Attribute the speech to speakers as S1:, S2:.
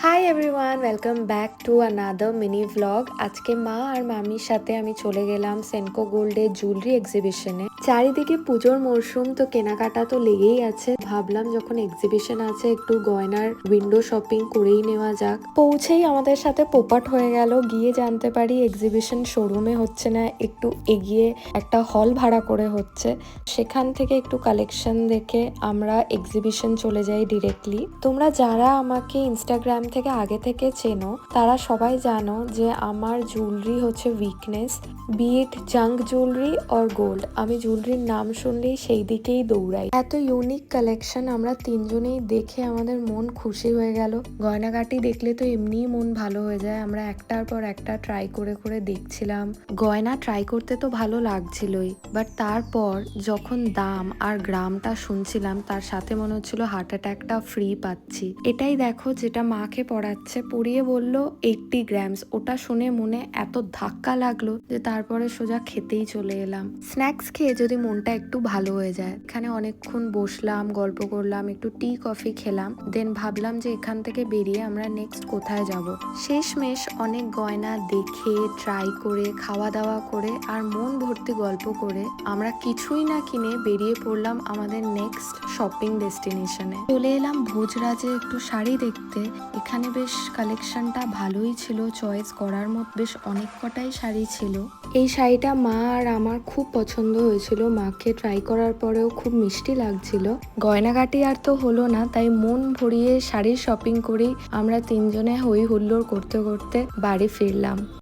S1: Hi everyone, welcome back to another mini vlog. আজকে মা আর মামির সাথে আমি চলে গেলাম সেনকো গোল্ডের জুয়েলারি এক্সিবিশনে। চারিদিকে পুজোর মরশুম, তো কেনাকাটা তো লেগেই আছে। ভাবলাম যখন এক্সিবিশন আছে একটু গয়নার উইন্ডো শপিং করেই নেওয়া যাক। পৌঁছেই আমাদের সাথে পোপাট হয়ে গেল। গিয়ে জানতে পারি এক্সিবিশন শোরুমে হচ্ছে না, একটু এগিয়ে একটা হল ভাড়া করে হচ্ছে। সেখান থেকে একটু কালেকশন দেখে আমরা এক্সিবিশন চলে যাই ডিরেক্টলি। তোমরা যারা আমাকে ইনস্টাগ্রাম থেকে আগে থেকে চেনো তারা সবাই জানো যে আমার জুয়েলারি হচ্ছে weakness, be it junk jewellery or gold. আমি জুয়েলারির নাম শুনলেই সেই দিকেই দৌড়াই। এত ইউনিক কালেকশন আমরা তিনজনেই দেখে আমাদের মন খুশি হয়ে গেল। গয়নাগাটি দেখলে তো এমনিই মন ভালো হয়ে যায়। আমরা একটার পর একটা ট্রাই করে করে দেখছিলাম। গয়না ট্রাই করতে তো ভালো লাগছিলই, বাট তারপর যখন দাম আর গ্রামটা শুনছিলাম তার সাথে মনে হচ্ছিল হার্ট অ্যাটাকটা ফ্রি পাচ্ছি। এটাই দেখো যেটা মাকে পড়াচ্ছে, পড়িয়ে বলল 80 গ্রামস। ওটা শুনে মনে এত ধাক্কা লাগলো যে তারপরে সোজা খেতেই চলে এলাম। স্ন্যাক্স খেয়ে যদি মনটা একটু ভালো হয়ে যায়। এখানে অনেকক্ষণ বসলাম, গল্প করলাম, একটু টি কফি খেলাম। দেন ভাবলাম যে এখান থেকে বেরিয়ে আমরা নেক্সট কোথায় যাব। শেষমেশ অনেক গয়না দেখে ট্রাই করে খাওয়া দাওয়া করে আর মন ভর্তি গল্প করে আমরা কিছুই না কিনে বেরিয়ে পড়লাম আমাদের নেক্সট শপিং ডেস্টিনেশনে। চলে এলাম ভোজরাজে একটু শাড়ি দেখতে। এখানে বেশ কালেকশনটা ভালোই ছিল, চয়েস করার মতো বেশ অনেক কটাই শাড়ি ছিল। এই শাড়িটা মা আর আমার খুব পছন্দ হয়েছিল। মাকে ট্রাই করার পরেও খুব মিষ্টি লাগছিল। গয়নাগাটি আর তো হলো না, তাই মন ভরিয়ে শাড়ির শপিং করেই আমরা তিনজনে হই হুল্লোড় করতে করতে বাড়ি ফিরলাম।